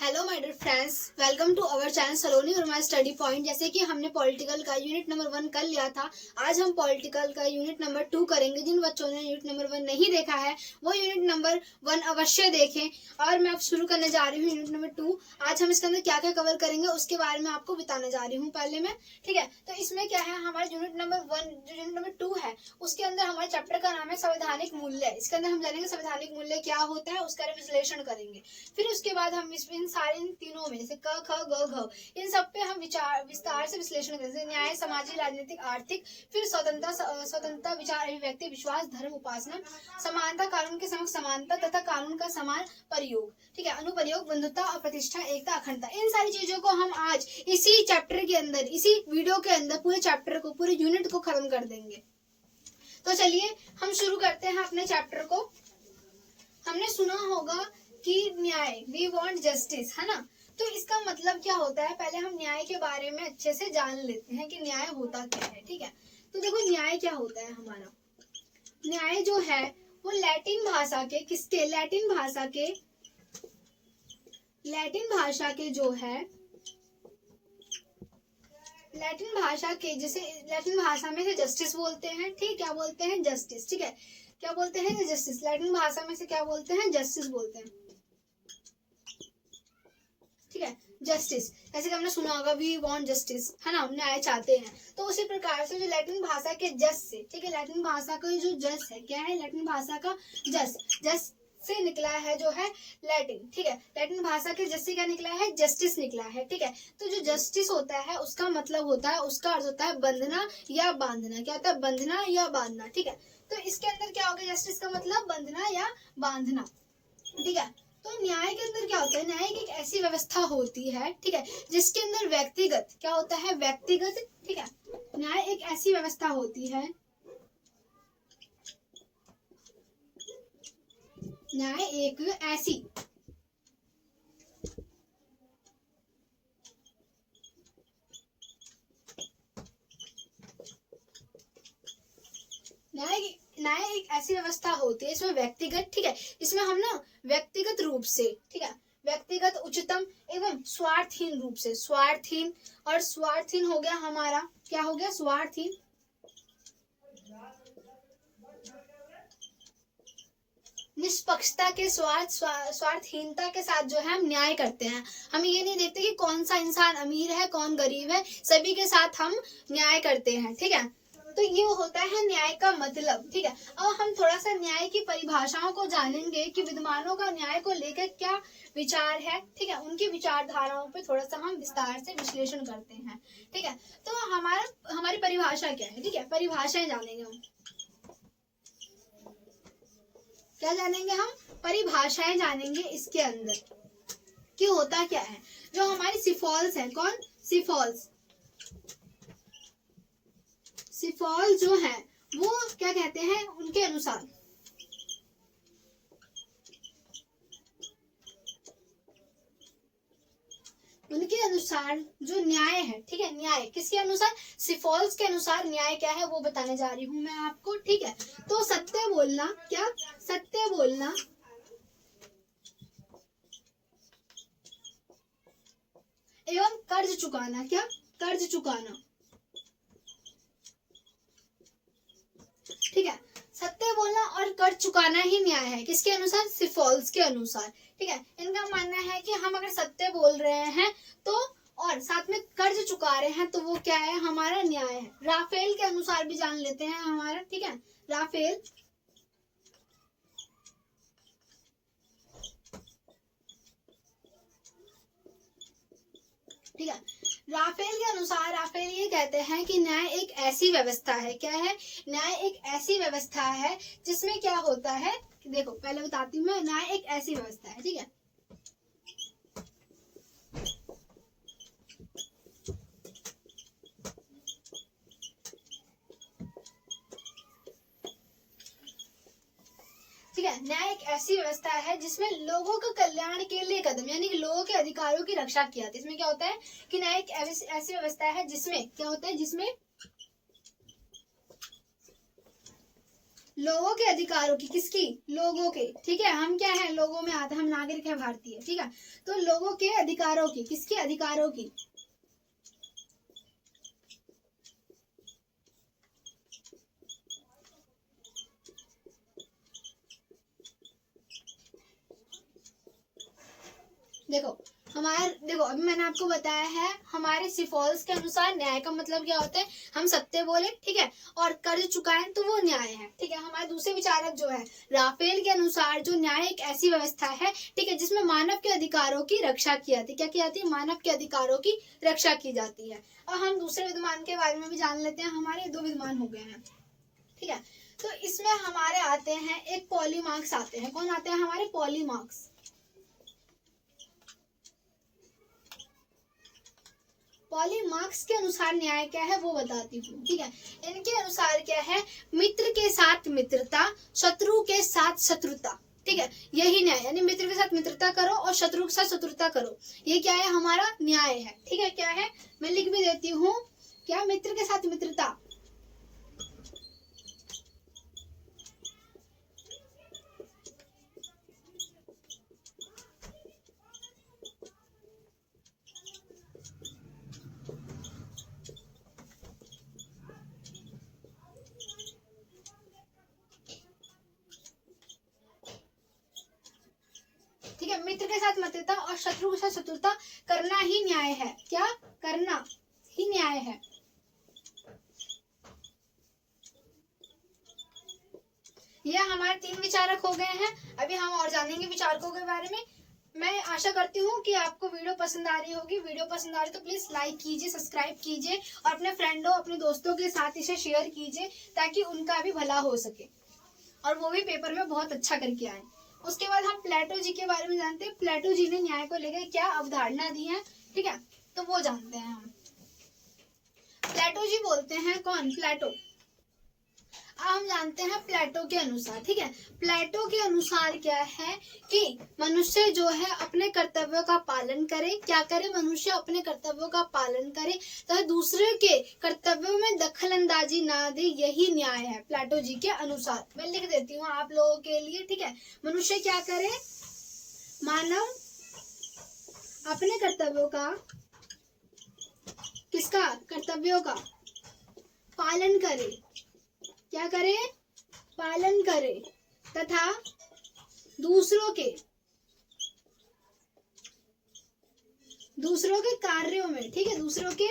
Hello my dear friends, welcome to our channel Saloni Verma study point. जैसे कि हमने political का यूनिट नंबर 1 कर लिया था, आज हम पॉलिटिकल का यूनिट नंबर 2 करेंगे। जिन बच्चों ने यूनिट नंबर 1 नहीं देखा है वो यूनिट नंबर 1 अवश्य देखें। और मैं अब शुरू करने जा रही हूँ यूनिट नंबर 2। आज हम इसके अंदर क्या क्या कवर करेंगे उसके बारे में आपको बताने जा रही हूँ पहले मैं, ठीक है। तो इसमें क्या है, हमारा यूनिट नंबर 1 जो यूनिट नंबर 2 है उसके अंदर हमारे चैप्टर का नाम है संवैधानिक मूल्य। इसके अंदर हम जानेंगे संवैधानिक मूल्य क्या होता है, उसका विश्लेषण करेंगे। फिर उसके बाद हम इसमें इन तीनों में जैसे क ख ग घ इन सब पे हम विस्तार से विश्लेषण करेंगे। न्याय, सामाजिक, राजनीतिक, आर्थिक, फिर स्वतंत्रता, विचार, अभिव्यक्ति, विश्वास, धर्म, उपासना, समानता, कानून के समक्ष समानता तथा कानून का समान प्रयोग, ठीक है, अनुप्रयोग, बंधुता और प्रतिष्ठा, एकता, अखंडता। इन सारी चीजों को हम आज इसी चैप्टर के अंदर, इसी वीडियो के अंदर पूरे चैप्टर को, पूरे यूनिट को खत्म कर देंगे। तो चलिए हम शुरू करते हैं अपने चैप्टर को। हमने सुना होगा कि न्याय, वी वांट जस्टिस, है ना। तो इसका मतलब क्या होता है, पहले हम न्याय के बारे में अच्छे से जान लेते हैं कि न्याय होता क्या है, ठीक है। तो देखो न्याय क्या होता है हमारा। न्याय जो है वो लैटिन भाषा के जो है लैटिन भाषा के, जैसे लैटिन भाषा में से जस्टिस बोलते हैं, ठीक, क्या बोलते हैं, जस्टिस, ठीक है। क्या बोलते हैं, जस्टिस। लैटिन भाषा में से क्या बोलते हैं, जस्टिस बोलते हैं, ठीक है, जस्टिस। जैसे कि हमने सुना होगा वी वांट जस्टिस, है ना, हम न्याय चाहते हैं। तो उसी प्रकार से जो लैटिन भाषा के जस से, ठीक है, लैटिन भाषा का जो जस है, क्या है, लैटिन भाषा का जस से निकला है जो है लैटिन, ठीक है। लैटिन भाषा के जस से क्या निकला है, जस्टिस निकला है, ठीक है। तो जो जस्टिस होता है उसका मतलब होता है, उसका अर्थ होता है बंधना या बांधना। क्या होता है, बंधना या बांधना, ठीक है। तो इसके अंदर क्या होगा, जस्टिस का मतलब बंधना या बांधना, ठीक है। तो न्याय के अंदर क्या होता है, न्याय की एक ऐसी व्यवस्था होती है, ठीक है, जिसके अंदर व्यक्तिगत क्या होता है, व्यक्तिगत, ठीक है। न्याय एक ऐसी व्यवस्था होती है, न्याय एक ऐसी न्याय एक ऐसी व्यवस्था होती है इसमें व्यक्तिगत, ठीक है, इसमें हम ना व्यक्तिगत रूप से, ठीक है, व्यक्तिगत, उच्चतम एवं स्वार्थहीन रूप से, स्वार्थहीन, और स्वार्थहीन हो गया हमारा, क्या हो गया, स्वार्थहीन, निष्पक्षता के स्वार्थहीनता के साथ जो है हम न्याय करते हैं। हम ये नहीं देखते कि कौन सा इंसान अमीर है कौन गरीब है, सभी के साथ हम न्याय करते हैं, ठीक है। तो ये होता है न्याय का मतलब, ठीक है। अब हम थोड़ा सा न्याय की परिभाषाओं को जानेंगे कि विद्वानों का न्याय को लेकर क्या विचार है, ठीक है, उनकी विचारधाराओं पे थोड़ा सा हम विस्तार से विश्लेषण करते हैं, ठीक है। तो हमारी परिभाषा क्या है, ठीक है, परिभाषाएं जानेंगे हम। क्या जानेंगे हम, परिभाषाएं जानेंगे इसके अंदर कि होता क्या है। जो हमारी सिफॉल्स है, कौन, सिफॉल जो है वो क्या कहते हैं, उनके अनुसार जो न्याय है, ठीक है, न्याय किसके अनुसार, सिफॉल्स के अनुसार न्याय क्या है वो बताने जा रही हूं मैं आपको, ठीक है। तो सत्य बोलना, क्या, सत्य बोलना, एवं कर्ज चुकाना, क्या, कर्ज चुकाना, ठीक है। सत्य बोलना और कर्ज चुकाना ही न्याय है, किसके अनुसार, सिफॉल्स के अनुसार, ठीक है। इनका मानना है कि हम अगर सत्य बोल रहे हैं तो और साथ में कर्ज चुका रहे हैं तो वो क्या है, हमारा न्याय है। राफेल के अनुसार भी जान लेते हैं हमारा, ठीक है, राफेल, ठीक है। राफेल के अनुसार, राफेल ये कहते हैं कि न्याय एक ऐसी व्यवस्था है, क्या है, न्याय एक ऐसी व्यवस्था है जिसमें क्या होता है, देखो पहले बताती हूँ मैं, न्याय एक ऐसी व्यवस्था है, ठीक है, ठीक है। न्याय एक ऐसी व्यवस्था है जिसमें लोगों के कल्याण के लिए कदम, यानी कि लोगों के अधिकारों की रक्षा की जाती है। इसमें क्या होता है कि न्याय एक ऐसी व्यवस्था है जिसमें क्या होता है, जिसमें लोगों के अधिकारों की, किसकी? लोगों के, ठीक है। हम क्या है? लोगों में आते हैं, हम नागरिक है भारतीय, ठीक है। तो लोगों के अधिकारों की, किसके अधिकारों की? देखो अभी मैंने आपको बताया है, हमारे सिफॉल्स के अनुसार न्याय का मतलब क्या होता है? हम सत्य बोले, ठीक है, और कर्ज चुकाएं तो वो न्याय है, ठीक है। हमारे दूसरे विचारक जो है राफेल के अनुसार जो न्याय एक ऐसी व्यवस्था है, ठीक है, जिसमें मानव के अधिकारों की रक्षा की जाती है। क्या की जाती है? मानव के अधिकारों की रक्षा की जाती है। और हम दूसरे विद्यमान के बारे में भी जान लेते हैं। हमारे 2 विद्यमान हो गए हैं, ठीक है। तो इसमें हमारे आते हैं एक पॉलीमार्क्स आते हैं। कौन आते हैं? हमारे पॉलीमार्क्स। पॉलीमार्क्स के अनुसार न्याय क्या है वो बताती हूँ, ठीक है। इनके अनुसार क्या है? मित्र के साथ मित्रता, शत्रु के साथ शत्रुता, ठीक है, यही न्याय। यानी मित्र के साथ मित्रता करो और शत्रु के साथ शत्रुता करो, ये क्या है? हमारा न्याय है, ठीक है। क्या है? मैं लिख भी देती हूँ। क्या? मित्र के साथ मित्रता, ठीक है। मित्र के साथ मित्रता और शत्रु के साथ शत्रुता करना ही न्याय है। क्या करना ही न्याय है? ये हमारे 3 विचारक हो गए हैं। अभी हम और जानेंगे विचारकों के बारे में। मैं आशा करती हूँ कि आपको वीडियो पसंद आ रही होगी। वीडियो पसंद आ रही तो प्लीज लाइक कीजिए, सब्सक्राइब कीजिए और अपने फ्रेंडों, अपने दोस्तों के साथ इसे शेयर कीजिए, ताकि उनका भी भला हो सके और वो भी पेपर में बहुत अच्छा करके आए। उसके बाद हम प्लेटो जी के बारे में जानते हैं। प्लेटो जी ने न्याय को लेकर क्या अवधारणा दी है, ठीक है, तो वो जानते हैं हम। प्लेटो जी बोलते हैं, कौन? प्लेटो। हम जानते हैं प्लेटो के अनुसार, ठीक है। प्लेटो के अनुसार क्या है कि मनुष्य जो है अपने कर्तव्यों का पालन करे। क्या करे? मनुष्य अपने कर्तव्यों का पालन करे तथा दूसरे के कर्तव्यों में दखल अंदाजी ना दे, यही न्याय है प्लेटो जी के अनुसार। मैं लिख देती हूँ आप लोगों के लिए, ठीक है। मनुष्य क्या करे? मानव अपने कर्तव्यों का, किसका? कर्तव्यों का पालन करे। क्या करे? पालन करे तथा दूसरों के कार्यों में, ठीक है, दूसरों के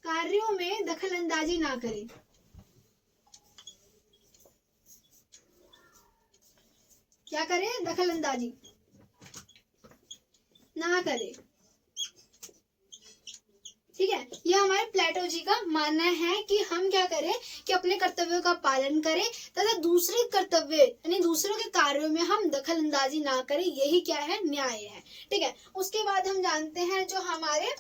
कार्यों में दखल अंदाजी ना करे। क्या करे? दखल अंदाजी ना करे, ठीक है। ये हमारे प्लेटो जी का मानना है कि हम क्या करें कि अपने कर्तव्यों का पालन करें तथा दूसरे कर्तव्य यानी दूसरों के कार्यों में हम दखल अंदाजी ना करें, यही क्या है? न्याय है, ठीक है। उसके बाद हम जानते हैं जो हमारे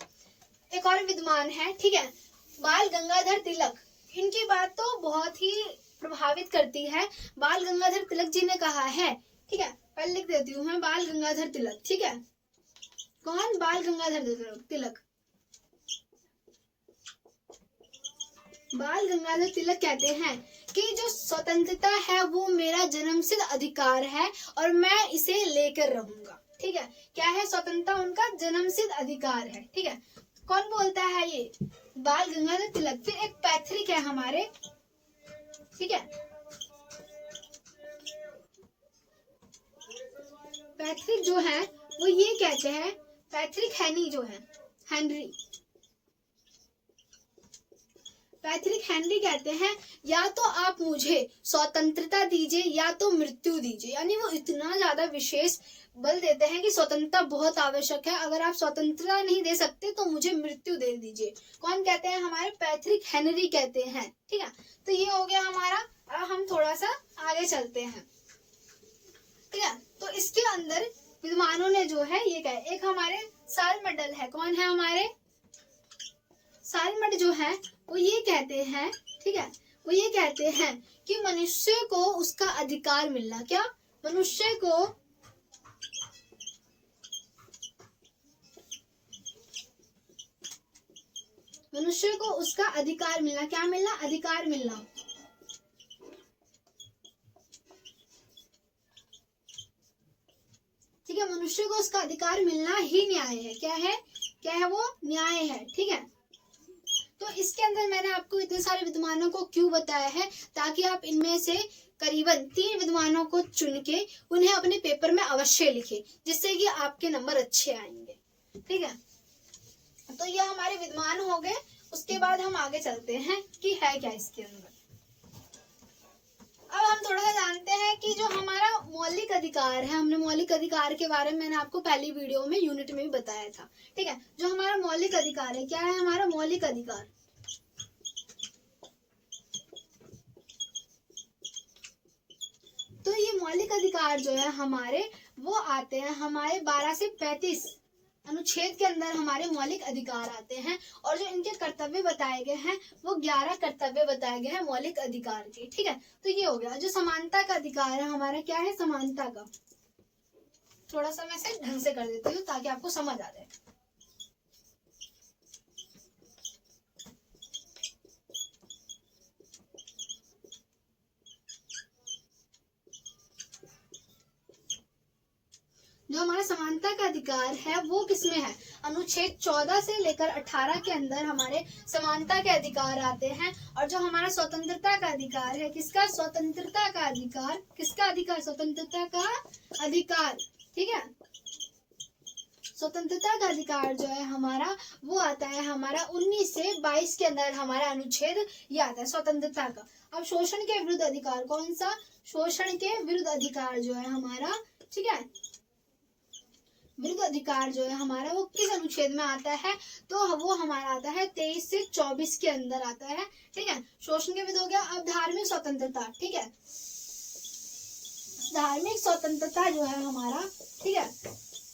एक और विद्वान है, ठीक है, बाल गंगाधर तिलक। इनकी बात तो बहुत ही प्रभावित करती है। बाल गंगाधर तिलक जी ने कहा है, ठीक है, पहले लिख देती हूँ मैं, बाल गंगाधर तिलक, ठीक है। कौन? बाल गंगाधर तिलक। बाल गंगाधर तिलक कहते हैं कि जो स्वतंत्रता है वो मेरा जन्मसिद्ध अधिकार है और मैं इसे लेकर रहूंगा, ठीक है। क्या है? स्वतंत्रता उनका जन्मसिद्ध अधिकार है, ठीक है। कौन बोलता है? ये बाल गंगाधर तिलक। फिर एक पैथरिक है हमारे, ठीक है, पैथरिक जो है वो ये कहते हैं, पैथरिक हेनी जो है, हेनरी, पैथरिक हेनरी कहते हैं या तो आप मुझे स्वतंत्रता दीजिए या तो मृत्यु दीजिए। यानी वो इतना ज्यादा विशेष बल देते हैं कि स्वतंत्रता बहुत आवश्यक है, अगर आप स्वतंत्रता नहीं दे सकते तो मुझे मृत्यु दे दीजिए। कौन कहते हैं? हमारे पैथरिक हेनरी कहते हैं, ठीक है। तो ये हो गया हमारा। अब हम थोड़ा सा आगे चलते हैं, ठीक है। तो इसके अंदर विद्वानों ने जो है ये कहा, एक हमारे सालमेंडल है। कौन है? हमारे सालमेंडल जो है वो ये कहते हैं, ठीक है, वो ये कहते हैं कि मनुष्य को उसका अधिकार मिलना। क्या? मनुष्य को उसका अधिकार मिलना। क्या मिलना? अधिकार मिलना। अधिकार मिलना ही न्याय है। क्या है वो? न्याय है। ठीक है, तो इसके अंदर मैंने आपको इतने सारे विद्वानों को क्यों बताया है, ताकि आप इनमें से करीबन 3 विद्वानों को चुन के उन्हें अपने पेपर में अवश्य लिखें, जिससे कि आपके नंबर अच्छे आएंगे। ठीक है, तो ये हमारे विद्वान हो गए। उसके बाद हम आगे चलते हैं कि है क्या इसके अंदर। अब हम थोड़ा सा जानते हैं कि जो हमारा मौलिक अधिकार है, हमने मौलिक अधिकार के बारे में मैंने आपको पहली वीडियो में यूनिट में भी बताया था। ठीक है, जो हमारा मौलिक अधिकार है, क्या है हमारा मौलिक अधिकार? तो ये मौलिक अधिकार जो है हमारे, वो आते हैं हमारे 12 से 35 अनुच्छेद के अंदर हमारे मौलिक अधिकार आते हैं। और जो इनके कर्तव्य बताए गए हैं वो 11 कर्तव्य बताए गए हैं मौलिक अधिकार के। ठीक है, तो ये हो गया। जो समानता का अधिकार है हमारा, क्या है समानता का? थोड़ा सा मैं इसे ढंग से कर देती हूँ ताकि आपको समझ आ जाए। जो हमारा समानता का अधिकार है वो किसमें है? अनुच्छेद 14 से लेकर 18 के अंदर हमारे समानता के अधिकार आते हैं। और जो हमारा स्वतंत्रता का अधिकार है, किसका? स्वतंत्रता का अधिकार। किसका अधिकार? स्वतंत्रता का अधिकार। ठीक है, स्वतंत्रता का अधिकार जो है हमारा, वो आता है हमारा 19 से 22 के अंदर हमारा अनुच्छेद ये आता है स्वतंत्रता का। अब शोषण के विरुद्ध अधिकार कौन सा? शोषण के विरुद्ध अधिकार जो है हमारा, ठीक है, विरुद्ध अधिकार जो है हमारा वो किस अनुच्छेद में आता है? तो वो हमारा आता है 23 से 24 के अंदर आता है। ठीक है, शोषण के विरुद्ध हो गया। अब धार्मिक स्वतंत्रता। ठीक है, धार्मिक स्वतंत्रता जो है हमारा, ठीक है,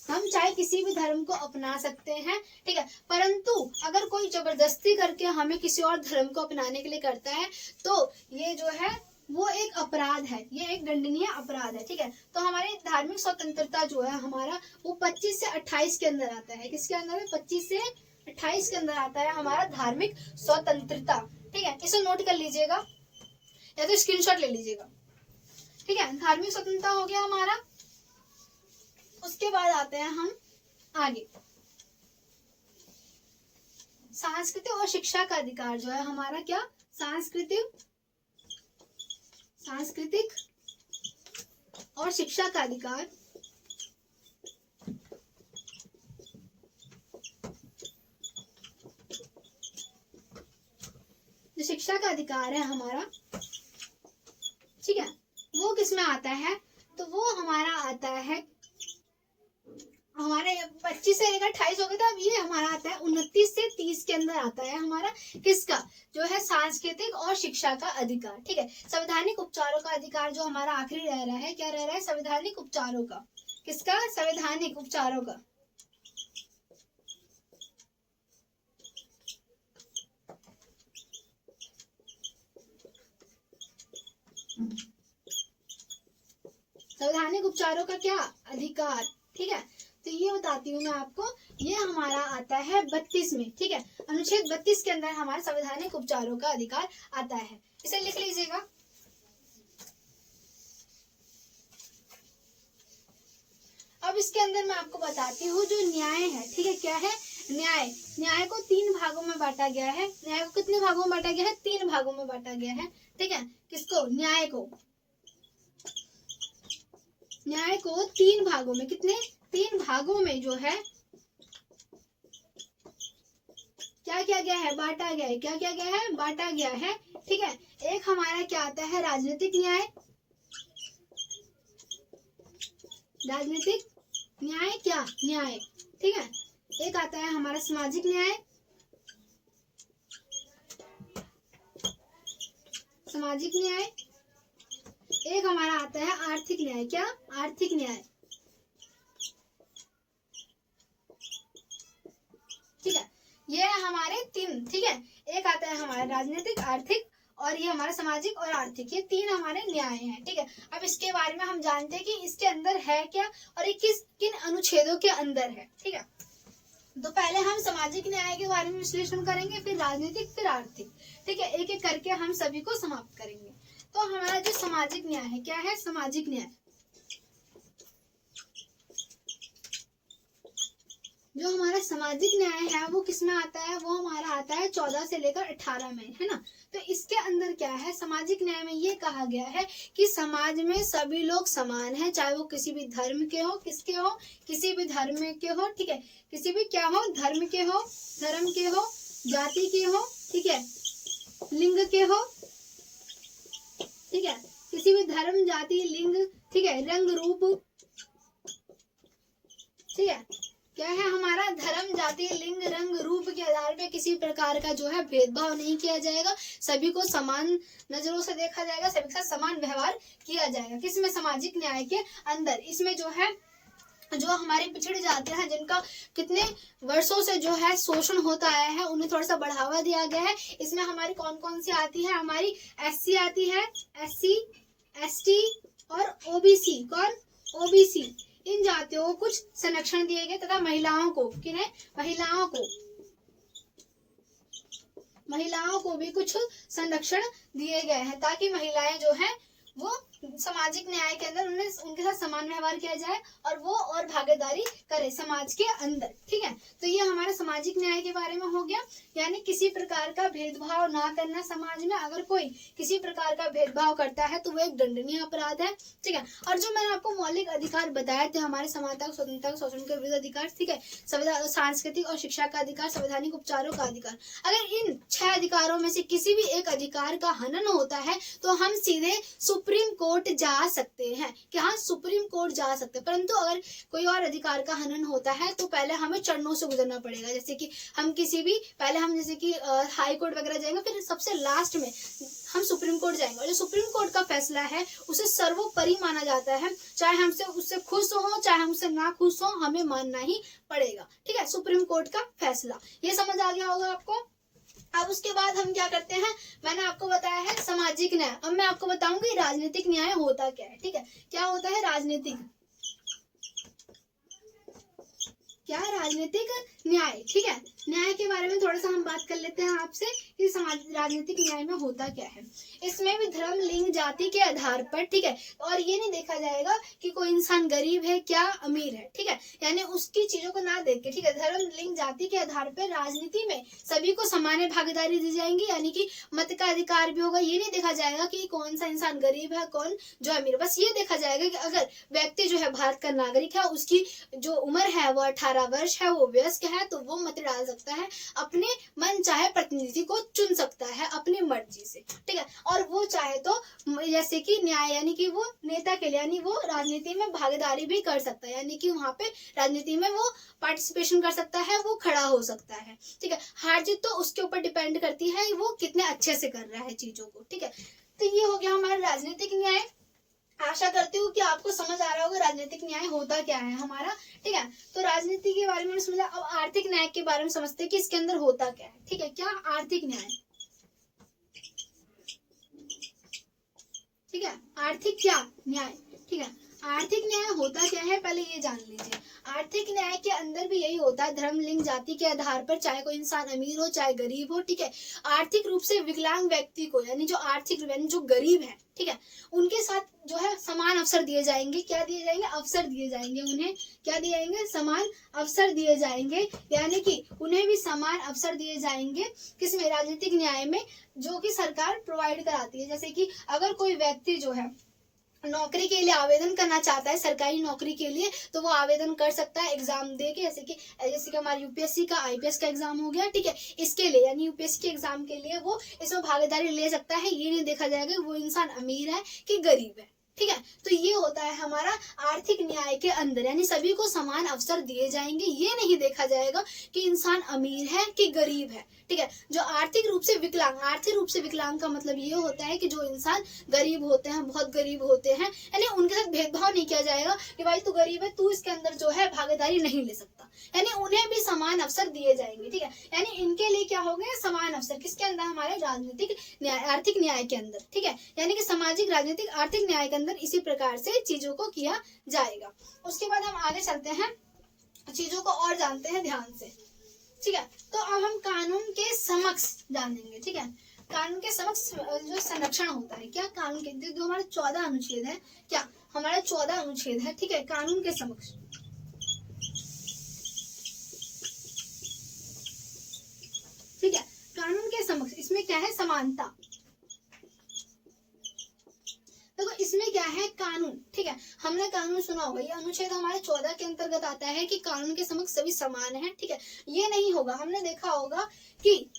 हम चाहे किसी भी धर्म को अपना सकते हैं। ठीक है, परंतु अगर कोई जबरदस्ती करके हमें किसी और धर्म को अपनाने के लिए करता है तो ये जो है वो एक अपराध है, ये एक दंडनीय अपराध है। ठीक है, तो हमारी धार्मिक स्वतंत्रता जो है हमारा वो 25 से 28 के अंदर आता है। किसके अंदर है? 25 से 28 के अंदर आता है हमारा धार्मिक स्वतंत्रता। ठीक है, इसे नोट कर लीजिएगा या तो स्क्रीनशॉट ले लीजिएगा। ठीक है, धार्मिक स्वतंत्रता हो गया हमारा। उसके बाद आते हैं हम आगे, सांस्कृतिक और शिक्षा का अधिकार जो है हमारा, क्या? सांस्कृतिक और शिक्षा का अधिकार। जो शिक्षा का अधिकार है हमारा, ठीक है, वो किसमें आता है? तो वो हमारा आता है हमारे 25 से लेकर 28 हो गया था। अब ये हमारा आता है 29 से 30 के अंदर आता है हमारा, किसका? जो है सांस्कृतिक और शिक्षा का अधिकार। ठीक है, संवैधानिक उपचारों का अधिकार जो हमारा आखिरी रह रहा है, क्या रह रहा है? संवैधानिक उपचारों का। किसका? संवैधानिक उपचारों का। संवैधानिक उपचारों का क्या? अधिकार। ठीक है, तो ये बताती हूँ मैं आपको, ये हमारा आता है 32 में। ठीक है, अनुच्छेद 32 के अंदर हमारे संवैधानिक उपचारों का अधिकार आता है। इसे लिख लीजिएगा। अब इसके अंदर मैं आपको बताती हूँ जो न्याय है। ठीक है, क्या है? न्याय को 3 भागों में बांटा गया है। न्याय को कितने भागों में बांटा गया है? 3 भागों में बांटा गया है। ठीक है, किसको? न्याय को 3 भागों में, कितने? 3 भागों में जो है क्या किया गया है? बांटा गया है। क्या किया गया है? बांटा गया है। ठीक है, एक हमारा क्या आता है? राजनीतिक न्याय। राजनीतिक न्याय क्या? न्याय। ठीक है, एक आता है हमारा सामाजिक न्याय। सामाजिक न्याय। एक हमारा आता है आर्थिक न्याय। क्या? आर्थिक न्याय। ठीक है, ये है हमारे 3। ठीक है, एक आता है हमारा राजनीतिक, आर्थिक और ये हमारा सामाजिक और आर्थिक, ये 3 हमारे न्याय हैं। ठीक है, अब इसके बारे में हम जानते हैं कि इसके अंदर है क्या और ये किन अनुच्छेदों के अंदर है। ठीक है, तो पहले हम सामाजिक न्याय के बारे में विश्लेषण करेंगे, फिर राजनीतिक, फिर आर्थिक। ठीक है, एक एक करके हम सभी को समाप्त करेंगे। तो हमारा जो सामाजिक न्याय है, क्या है? सामाजिक न्याय। जो हमारा सामाजिक न्याय है वो किसमें आता है, वो हमारा आता है 14 से लेकर 18 में, है ना। तो इसके अंदर क्या है, सामाजिक न्याय में ये कहा गया है कि समाज में सभी लोग समान हैं, चाहे वो किसी भी धर्म के हो, किसके हो, किसी भी धर्म के हो, ठीक है, किसी भी क्या हो, धर्म के हो, जाति के हो, ठीक है, लिंग के हो, ठीक है, किसी भी धर्म, जाति, लिंग, ठीक है, रंग रूप, ठीक है, क्या है हमारा, धर्म, जाति, लिंग, रंग, रूप के आधार पे किसी प्रकार का जो है भेदभाव नहीं किया जाएगा, सभी को समान नजरों से देखा जाएगा, सभी के साथ समान व्यवहार किया जाएगा। किसमें, सामाजिक न्याय के अंदर। इसमें जो है, जो हमारे पिछड़ी जातियां हैं, जिनका कितने वर्षों से जो है शोषण होता आया है, उन्हें थोड़ा सा बढ़ावा दिया गया है। इसमें हमारी कौन कौन सी आती है, हमारी एससी आती है, एससी, एसटी और ओबीसी। कौन, ओबीसी। इन जातियों को कुछ संरक्षण दिए गए तथा महिलाओं को, किन्हें, महिलाओं को भी कुछ संरक्षण दिए गए हैं, ताकि महिलाएं जो है वो सामाजिक न्याय के अंदर उनके साथ समान व्यवहार किया जाए और वो और भागीदारी करे समाज के अंदर, ठीक है। तो ये हमारा सामाजिक न्याय के बारे में हो गया, यानी किसी प्रकार का भेदभाव ना करना समाज में। अगर कोई किसी प्रकार का भेदभाव करता है तो वो एक दंडनीय अपराध है, ठीक है। और जो मैंने आपको मौलिक अधिकार बताए थे, हमारे समानता, स्वतंत्रता, शोषण के विरुद्ध अधिकार, ठीक है, सांस्कृतिक और शिक्षा का अधिकार, संवैधानिक उपचारों का अधिकार, अगर इन 6 अधिकारों में से किसी भी एक अधिकार का हनन होता है तो हम सीधे सुप्रीम कोर्ट जा सकते हैं, कि हाँ सुप्रीम कोर्ट जा सकते हैं। परंतु अगर कोई और अधिकार का हनन होता है तो पहले हमें चरणों से गुजरना पड़ेगा, जैसे कि हम किसी भी, पहले हम जैसे कि हाई कोर्ट वगैरह जाएंगे, फिर सबसे लास्ट में हम सुप्रीम कोर्ट जाएंगे। और जो सुप्रीम कोर्ट का फैसला है उसे सर्वोपरि माना जाता है, चाहे हमसे उससे खुश हो चाहे हमसे ना खुश हो, हमें मानना ही पड़ेगा, ठीक है, सुप्रीम कोर्ट का फैसला। ये समझ आ गया होगा आपको। अब उसके बाद हम क्या करते हैं, मैंने आपको बताया है सामाजिक न्याय। अब मैं आपको बताऊंगी राजनीतिक न्याय होता क्या है, ठीक है। क्या होता है राजनीतिक, क्या है राजनीतिक न्याय, ठीक है। न्याय के बारे में थोड़ा सा हम बात कर लेते हैं आपसे कि समाज राजनीतिक न्याय में होता क्या है। इसमें भी धर्म, लिंग, जाति के आधार पर, ठीक है, और ये नहीं देखा जाएगा कि कोई इंसान गरीब है क्या अमीर है, ठीक है, यानी उसकी चीजों को ना देख के, ठीक है, धर्म, लिंग, जाति के आधार पर राजनीति में सभी को समान भागीदारी दी जाएंगी, यानी कि मत का अधिकार भी होगा। ये नहीं देखा जाएगा कि कौन सा इंसान गरीब है कौन जो अमीर, बस ये देखा जाएगा कि अगर व्यक्ति जो है भारत का नागरिक है, उसकी जो उम्र है वो 18 वर्ष है, वो वयस्क है, तो वो मत डाल सकता है, अपने मन चाहे प्रतिनिधि को चुन सकता है अपनी मर्जी से, ठीक है। और वो चाहे तो जैसे कि न्याय, यानी कि वो नेता के लिए, यानी वो राजनीति में भागीदारी भी कर सकता है, यानी कि वहां पे राजनीति में वो पार्टिसिपेशन कर सकता है, वो खड़ा हो सकता है, ठीक है। हार जीत तो उसके ऊपर डिपेंड करती है वो कितने अच्छे से कर रहा है चीजों को, ठीक है। तो ये हो गया हमारा राजनीतिक न्याय। आशा करती हूँ कि आपको समझ आ रहा होगा राजनीतिक न्याय होता क्या है हमारा, ठीक है। तो राजनीति के बारे में समझा। अब आर्थिक न्याय के बारे में समझते हैं कि इसके अंदर होता क्या है, ठीक है। क्या आर्थिक न्याय, ठीक है, आर्थिक क्या न्याय, ठीक है। आर्थिक न्याय होता क्या है पहले ये जान लीजिए। आर्थिक न्याय के अंदर भी यही होता है, धर्म, लिंग, जाति के आधार पर, चाहे कोई इंसान अमीर हो चाहे गरीब हो, ठीक है, आर्थिक रूप से विकलांग व्यक्ति को, यानी जो आर्थिक यानी जो गरीब है, ठीक है, उनके साथ जो है समान अवसर दिए जाएंगे। क्या दिए जाएंगे, अवसर दिए जाएंगे। उन्हें क्या दिए जाएंगे, समान अवसर दिए जाएंगे, यानी कि उन्हें भी समान अवसर दिए जाएंगे। किसमें, राजनीतिक न्याय में, जो कि सरकार प्रोवाइड कराती है। जैसे कि अगर कोई व्यक्ति जो है नौकरी के लिए आवेदन करना चाहता है, सरकारी नौकरी के लिए, तो वो आवेदन कर सकता है एग्जाम दे के, जैसे कि हमारा यूपीएससी का, आईपीएस का एग्जाम हो गया, ठीक है, इसके लिए यानी यूपीएससी के एग्जाम के लिए वो इसमें भागीदारी ले सकता है। ये नहीं देखा जाएगा वो इंसान अमीर है कि गरीब है, ठीक है। तो ये होता है हमारा आर्थिक न्याय के अंदर, यानी सभी को समान अवसर दिए जाएंगे। ये नहीं देखा जाएगा कि इंसान अमीर है कि गरीब है, ठीक है। जो आर्थिक रूप से विकलांग, आर्थिक रूप से विकलांग का मतलब ये होता है कि जो इंसान गरीब होते हैं, बहुत गरीब होते हैं, यानी उनके साथ भेदभाव नहीं किया जाएगा कि भाई तू गरीब है, तू इसके अंदर जो है भागीदारी नहीं ले सकता, यानी उन्हें भी समान अवसर दिए जाएंगे, ठीक है। यानी इनके लिए क्या हो गया, समान अवसर, किसके अंदर, हमारे राजनीतिक न्याय, आर्थिक न्याय के अंदर, ठीक है, यानी कि सामाजिक, राजनीतिक, आर्थिक न्याय के अंदर इसी प्रकार से चीजों को किया जाएगा। उसके बाद हम आगे चलते हैं, चीजों को और जानते हैं ध्यान से, ठीक है। तो अब हम कानून के समक्ष जानेंगे, ठीक है। कानून के समक्ष जो संरक्षण होता है, क्या कानून के जो हमारे 14 अनुच्छेद है, क्या हमारे 14 अनुच्छेद है, ठीक है, कानून के समक्ष, इसमें क्या है, समानता। देखो इसमें क्या है, कानून, ठीक है, हमने कानून सुना होगा, ये अनुच्छेद हमारे 14 के अंतर्गत आता है कि कानून के समक्ष सभी समान हैं, ठीक है। ये नहीं होगा, हमने देखा होगा कि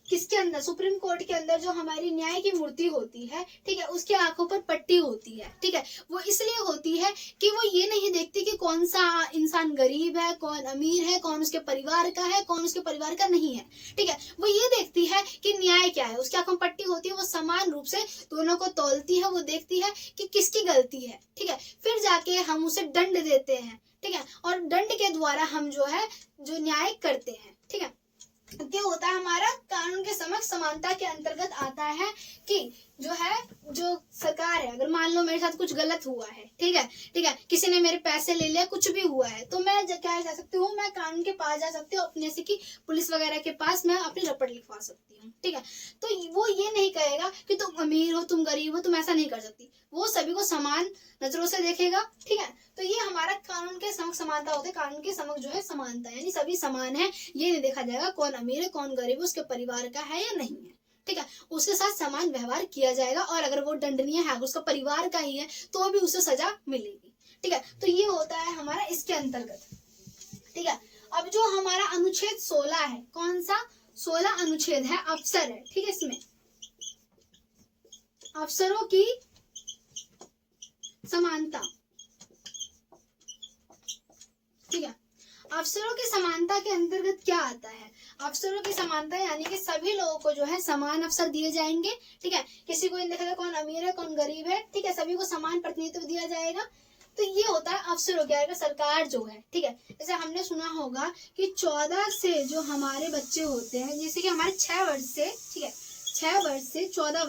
किसके अंदर, सुप्रीम कोर्ट के अंदर जो हमारी न्याय की मूर्ति होती है, ठीक है, उसके आंखों पर पट्टी होती है, ठीक है। वो इसलिए होती है कि वो ये नहीं देखती कि कौन सा इंसान गरीब है, कौन अमीर है, कौन उसके परिवार का है, कौन उसके परिवार का नहीं है, ठीक है। वो ये देखती है कि न्याय क्या है, उसकी आंखों में पट्टी होती है, वो समान रूप से दोनों को तौलती है, वो देखती है कि किसकी गलती है, ठीक है। फिर जाके हम उसे दंड देते हैं, ठीक है, और दंड के द्वारा हम जो है जो न्याय करते हैं, ठीक है। क्या होता है हमारा, कानून के समक्ष समानता के अंतर्गत आता है कि जो है, जो सरकार है, अगर मान लो मेरे साथ कुछ गलत हुआ है, ठीक है, ठीक है, किसी ने मेरे पैसे ले लिया, कुछ भी हुआ है, तो मैं क्या जा सकती हूँ, मैं कानून के पास जा सकती हूँ, अपने से कि पुलिस वगैरह के पास मैं अपनी रपट लिखवा सकती हूँ, ठीक है। तो वो ये नहीं कहेगा कि तुम अमीर हो, तुम गरीब हो, तुम ऐसा नहीं कर सकती, वो सभी को समान नजरों से देखेगा, ठीक है। तो ये हमारा कानून के समक्ष समानता होता है, कानून के समक्ष जो है समानता, यानी सभी समान है, ये नहीं देखा जाएगा कौन अमीर है, कौन गरीब है, उसके परिवार का है या नहीं है, ठीक है। उसके साथ समान व्यवहार किया जाएगा, और अगर वो दंडनीय है, उसका परिवार का ही है, तो भी उसे सजा मिलेगी, ठीक है। तो ये होता है हमारा इसके अंतर्गत, ठीक है। अब जो हमारा अनुच्छेद 16 है, कौन सा, 16 अनुच्छेद है, अफसर है, ठीक है। इसमें अफसरों की समानता, ठीक है। अफसरों की समानता के अंतर्गत क्या आता है, अफसरों की समानता यानी कि सभी लोगों को जो है समान अवसर दिए जाएंगे, ठीक है। किसी को नहीं देखा जाएगा कौन अमीर है, कौन गरीब है, ठीक है, सभी को समान प्रतिनिधित्व दिया जाएगा। तो ये होता है अफसरों के, अगर सरकार जो है, ठीक है, जैसे हमने सुना होगा कि 14 से जो हमारे बच्चे होते हैं, जैसे कि हमारे 6 वर्ष से, ठीक है, 6 वर्ष से 14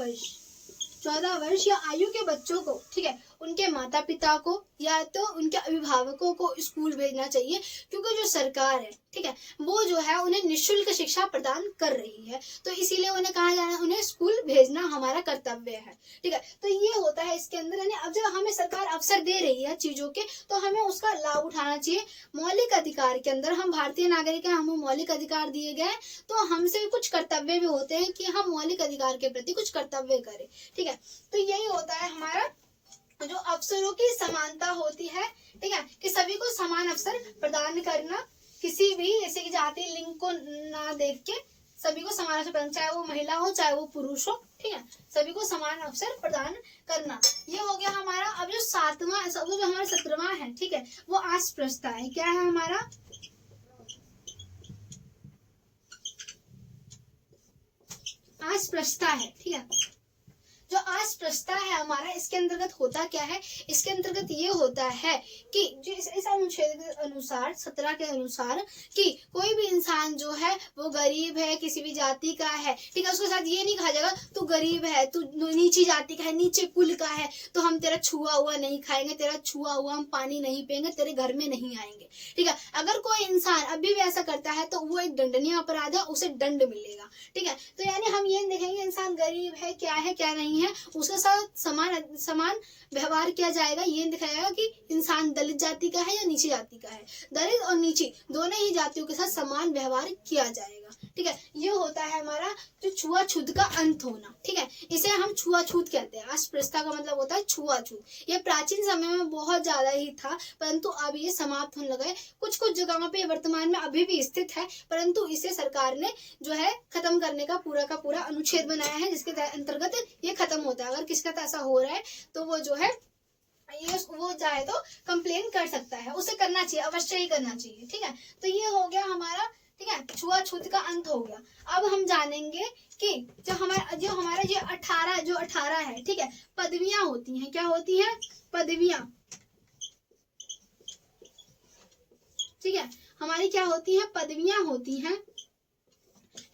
वर्ष या आयु के बच्चों को, ठीक है, उनके माता पिता को या तो उनके अभिभावकों को स्कूल भेजना चाहिए, क्योंकि जो सरकार है, ठीक है, वो जो है उन्हें निःशुल्क शिक्षा प्रदान कर रही है, तो इसीलिए उन्हें कहा जा रहा है उन्हें स्कूल भेजना हमारा कर्तव्य है, ठीक है। तो ये होता है इसके अंदर, यानी अब जब हमें सरकार अवसर दे रही है चीजों के, तो हमें उसका लाभ उठाना चाहिए। मौलिक अधिकार के अंदर हम भारतीय नागरिक हैं, हमें मौलिक अधिकार दिए गए, तो हमसे कुछ कर्तव्य भी होते हैं कि हम मौलिक अधिकार के प्रति कुछ कर्तव्य करें, ठीक है। तो यही होता है हमारा जो अवसरों की समानता होती है, ठीक है, कि सभी को समान अवसर प्रदान करना, किसी भी जैसे कि जाति लिंग को ना देख के सभी को समान अवसर प्रदान, चाहे वो महिला हो चाहे वो पुरुष हो, ठीक है, सभी को समान अवसर प्रदान करना। ये हो गया हमारा। अब जो 7वां, वो जो हमारा 17वां है, ठीक है, वो अस्पृश्यता है। क्या है हमारा, अस्पृश्यता है, ठीक है। जो अस्पृश्यता है हमारा, इसके अंतर्गत होता क्या है, इसके अंतर्गत ये होता है कि जो इस अनुच्छेद के अनुसार 17 के अनुसार कि कोई भी इंसान जो है वो गरीब है, किसी भी जाति का है, ठीक है, उसके साथ ये नहीं कहा जाएगा तू गरीब है, तू नीची जाति का है, नीचे कुल का है, तो हम तेरा छुआ हुआ नहीं खाएंगे, तेरा छुआ हुआ हम पानी नहीं पियेंगे, तेरे घर में नहीं आएंगे, ठीक है। अगर कोई इंसान अभी भी ऐसा करता है तो वो एक दंडनीय अपराध है, उसे दंड मिलेगा, ठीक है। तो यानी हम ये देखेंगे इंसान गरीब है, क्या है क्या नहीं है, उसके साथ समान व्यवहार किया जाएगा। ये दिखाया जाएगा कि इंसान दलित जाति का है या नीची जाति का है, दलित और नीची दोनों ही जातियों के साथ समान व्यवहार किया जाएगा, ठीक है। ये होता है हमारा जो छुआछूत का अंत होना, ठीक है, इसे हम छुआछूत कहते हैं। अस्पृश्यता का मतलब होता है छुआछूत। ये प्राचीन समय में बहुत ज्यादा ही था, परंतु अब ये समाप्त होने लगा है। कुछ कुछ जगहों पे वर्तमान में अभी भी स्थित है, परंतु इसे सरकार ने जो है खत्म करने का पूरा अनुच्छेद बनाया है, जिसके अंतर्गत ये खत्म होता है। अगर किसी का ऐसा हो रहा है तो वो जो है ये वो चाहे तो कंप्लेन कर सकता है, उसे करना चाहिए, अवश्य ही करना चाहिए, ठीक है। तो ये हो गया हमारा, ठीक है, छुआछूत का अंत हो गया। अब हम जानेंगे कि जो हमारा जो 18 है, ठीक है, पदवियां होती हैं। क्या होती हैं, पदवियां, ठीक है, हमारी क्या होती हैं, पदवियां होती हैं।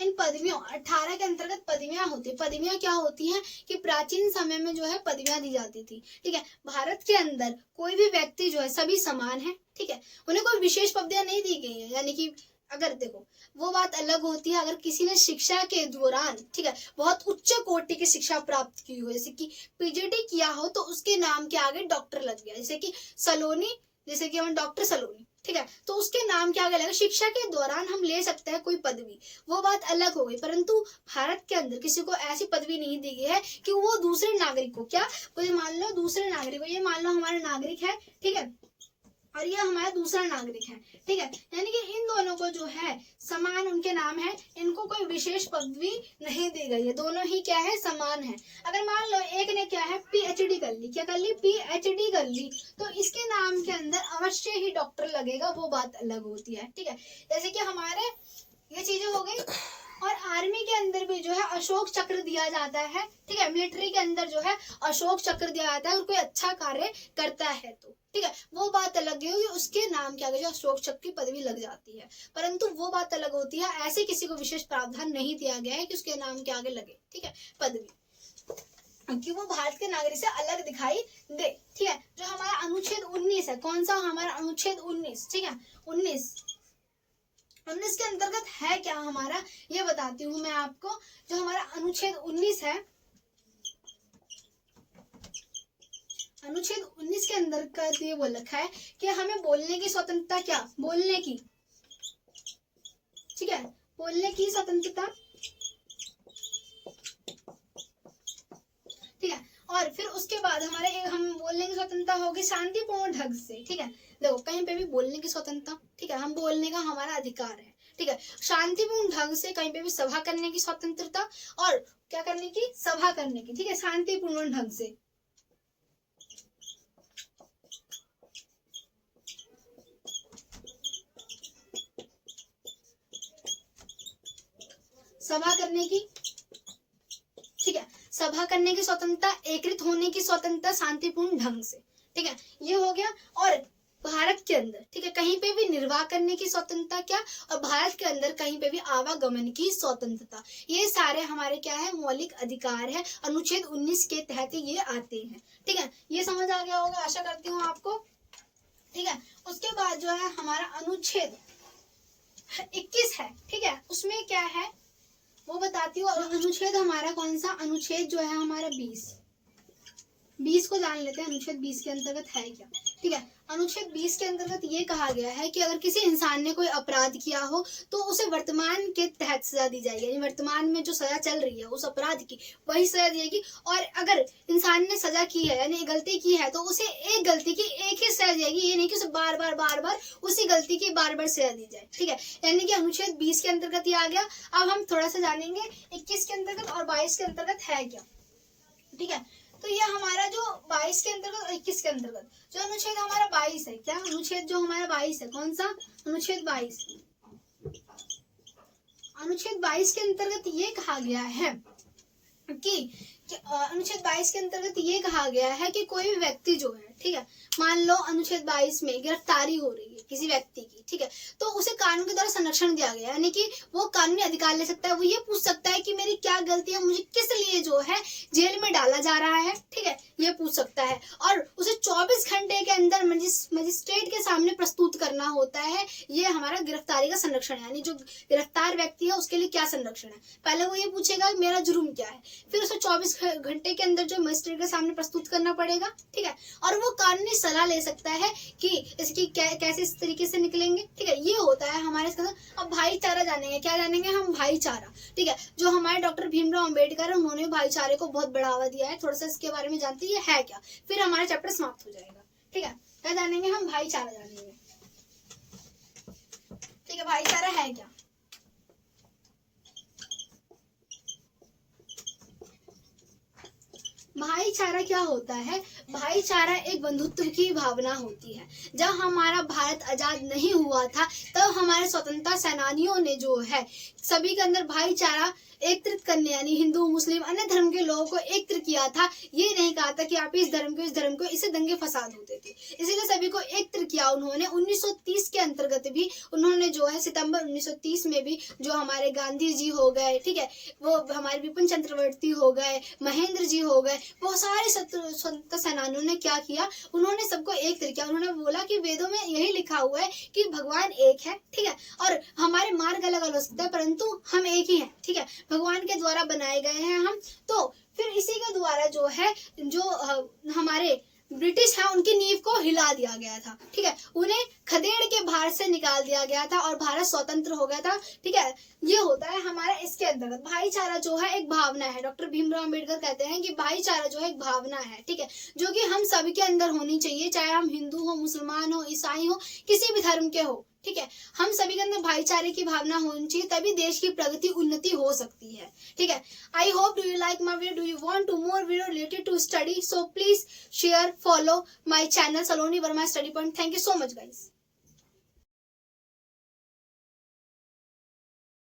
इन पदवियों 18 के अंतर्गत पदवियां होती है। पदवियां क्या होती हैं कि प्राचीन समय में जो है पदवियां दी जाती थी, ठीक है। भारत के अंदर कोई भी व्यक्ति जो है सभी समान है, ठीक है, उन्हें कोई विशेष पदवियां नहीं दी गई है। यानी कि अगर देखो वो बात अलग होती है, अगर किसी ने शिक्षा के दौरान, ठीक है, बहुत उच्च कोटि की शिक्षा प्राप्त की हो, जैसे कि पीजीटी किया हो, तो उसके नाम के आगे डॉक्टर लग गया, जैसे कि सलोनी, जैसे कि हम डॉक्टर सलोनी, ठीक है, तो उसके नाम क्या लगेगा। शिक्षा के दौरान हम ले सकते हैं कोई पदवी, वो बात अलग हो गई, परंतु भारत के अंदर किसी को ऐसी पदवी नहीं दी गई है कि वो दूसरे नागरिक को, क्या कोई मान लो दूसरे नागरिक को, ये मान लो हमारा नागरिक है, ठीक है, और ये हमारा दूसरा नागरिक है, ठीक है, यानी कि इन दोनों को जो है समान उनके नाम है, इनको कोई विशेष पदवी नहीं दी गई है, दोनों ही क्या है, समान है। अगर मान लो एक ने क्या है पीएचडी कर ली, क्या कर ली, पीएचडी कर ली, तो इसके नाम के अंदर अवश्य ही डॉक्टर लगेगा, वो बात अलग होती है, ठीक है। जैसे कि हमारे ये चीजें हो गई, और आर्मी के अंदर भी जो है अशोक चक्र दिया जाता है, ठीक है, मिलिट्री के अंदर जो है अशोक चक्र दिया जाता है और कोई अच्छा कार्य करता है तो, ठीक है, वो बात अलग है, उसके नाम के आगे जो अशोक चक्र की पदवी लग जाती है, परंतु वो बात अलग होती है, ऐसे किसी को विशेष प्रावधान नहीं दिया गया है कि उसके नाम के आगे लगे, ठीक है, पदवी, क्योंकि वो भारत के नागरिक से अलग दिखाई दे, ठीक है। जो हमारा अनुच्छेद 19 है, कौन सा हमारा अनुच्छेद 19, ठीक है, 19 के अंतर्गत है क्या हमारा, ये बताती हूँ मैं आपको। जो हमारा अनुच्छेद 19 है, अनुच्छेद 19 के अंतर्गत ये बोल रखा है कि हमें बोलने की स्वतंत्रता, क्या बोलने की, ठीक है, बोलने की स्वतंत्रता, ठीक है, और फिर उसके बाद हमारे हम बोलने की स्वतंत्रता होगी शांतिपूर्ण ढंग से, ठीक है, देखो कहीं पे भी बोलने की स्वतंत्रता, ठीक है, हम बोलने का हमारा अधिकार है, ठीक है, शांतिपूर्ण ढंग से कहीं पे भी सभा करने की स्वतंत्रता, और क्या करने की, सभा करने की, ठीक है, शांतिपूर्ण ढंग से, सभा करने की, ठीक है, सभा करने की स्वतंत्रता, एकत्रित होने की स्वतंत्रता शांतिपूर्ण ढंग से, ठीक है, ये हो गया। और भारत के अंदर, ठीक है, कहीं पे भी निर्वाह करने की स्वतंत्रता, क्या, और भारत के अंदर कहीं पे भी आवागमन की स्वतंत्रता, ये सारे हमारे क्या है, मौलिक अधिकार है, अनुच्छेद 19 के तहत ये आते हैं, ठीक है, ये समझ आ गया होगा, आशा करती हूँ आपको, ठीक है। उसके बाद जो है हमारा अनुच्छेद 21 है, ठीक है, उसमें क्या है वो बताती हूँ। अनुच्छेद हमारा कौन सा, अनुच्छेद जो है हमारा 20 को जान लेते हैं, अनुच्छेद 20 के अंतर्गत है क्या, ठीक है। अनुच्छेद 20 के अंतर्गत ये कहा गया है कि अगर किसी इंसान ने कोई अपराध किया हो तो उसे वर्तमान के तहत सजा दी जाएगी, यानी वर्तमान में जो सजा चल रही है उस अपराध की वही सजा देगी, और अगर इंसान ने सजा की है यानी गलती की है तो उसे एक गलती की एक ही सजा देगी, ये नहीं कि उसे बार बार उसी गलती की बार सजा दी जाए, ठीक है, यानी कि अनुच्छेद 20 के अंतर्गत ये आ गया। अब हम थोड़ा सा जानेंगे 21 के अंतर्गत और 22 के अंतर्गत है क्या, ठीक है। तो ये हमारा जो 22 के अंतर्गत और 21 के अंतर्गत जो अनुच्छेद हमारा 22 है, क्या अनुच्छेद जो हमारा 22 है, कौन सा अनुच्छेद 22, अनुच्छेद 22 के अंतर्गत ये कहा गया है कि अनुच्छेद 22 के अंतर्गत ये कहा गया है कि कोई भी व्यक्ति जो है, ठीक है, मान लो अनुच्छेद 22 में गिरफ्तारी हो रही है किसी व्यक्ति की, ठीक है, तो उसे कानून के द्वारा संरक्षण दिया गया, यानी कि वो कानूनी अधिकार ले सकता है, वो ये पूछ सकता है कि मेरी क्या गलती है, मुझे किस लिए जो है जेल में डाला जा रहा है, ठीक है, ये पूछ सकता है, और उसे 24 घंटे के अंदर मजिस्ट्रेट के सामने प्रस्तुत करना होता है। ये हमारा गिरफ्तारी का संरक्षण है, यानी जो गिरफ्तार व्यक्ति है उसके लिए क्या संरक्षण है, पहले वो ये पूछेगा मेरा जुर्म क्या है, फिर उसे 24 घंटे के अंदर जो मजिस्ट्रेट के सामने प्रस्तुत करना पड़ेगा, ठीक है, और वो कानूनी सलाह ले सकता है कि इसकी कैसे इस तरीके से निकलेंगे, ठीक है, ये होता है हमारे इसका। अब भाईचारा जानेंगे, क्या जानेंगे हम, भाईचारा, ठीक है, जो हमारे डॉक्टर भीमराव अंबेडकर है उन्होंने भाईचारे को बहुत बढ़ावा दिया है, थोड़ा सा इसके बारे में जानते हैं क्या, फिर हमारा चैप्टर समाप्त हो जाएगा, ठीक है। क्या जानेंगे हम, भाईचारा जानेंगे, ठीक है, भाईचारा है क्या, भाईचारा क्या होता है, भाईचारा एक बंधुत्व की भावना होती है। जब हमारा भारत आजाद नहीं हुआ था तब हमारे स्वतंत्रता सेनानियों ने जो है सभी के अंदर भाईचारा एकत्रित करने, यानी हिंदू मुस्लिम अन्य धर्म के लोगों को एकत्रित किया था, ये नहीं कहा था कि आप इस धर्म को, इससे दंगे फसाद होते थे, इसीलिए सभी को एकत्रित किया उन्होंने। 1930 के अंतर्गत भी उन्होंने जो है सितंबर 1930 में भी जो हमारे गांधी जी हो गए, ठीक है, वो हमारे विपिन चक्रवर्ती हो गए, महेंद्र जी हो गए, बहुत सारे स्वतंत्रता सेनानियों ने क्या किया, उन्होंने सबको एकत्रित किया। उन्होंने बोला कि वेदों में यही लिखा हुआ है कि भगवान एक है, ठीक है, और हमारे मार्ग अलग अलग हो सकता है परंतु हम एक ही हैं, ठीक है, भगवान के द्वारा बनाए गए हैं हम। तो फिर इसी के द्वारा जो है जो हमारे ब्रिटिश है उनकी नींव को हिला दिया गया था। ठीक है, उन्हें खदेड़ के भारत से निकाल दिया गया था और भारत स्वतंत्र हो गया था। ठीक है, ये होता है हमारा इसके अंतर्गत। भाईचारा जो है एक भावना है। डॉक्टर भीमराव अम्बेडकर कहते हैं कि भाईचारा जो है एक भावना है। ठीक है, जो कि हम सभी के अंदर होनी चाहिए, चाहे हम हिंदू हो, मुसलमान हो, ईसाई हो, किसी भी धर्म के हो। ठीक है, हम सभी के अंदर भाईचारे की भावना होनी चाहिए, तभी देश की प्रगति उन्नति हो सकती है। ठीक है, I hope do you like my video, do you want to more video related to study, so please share, follow my channel Saloni Verma study point. Thank you so much guys.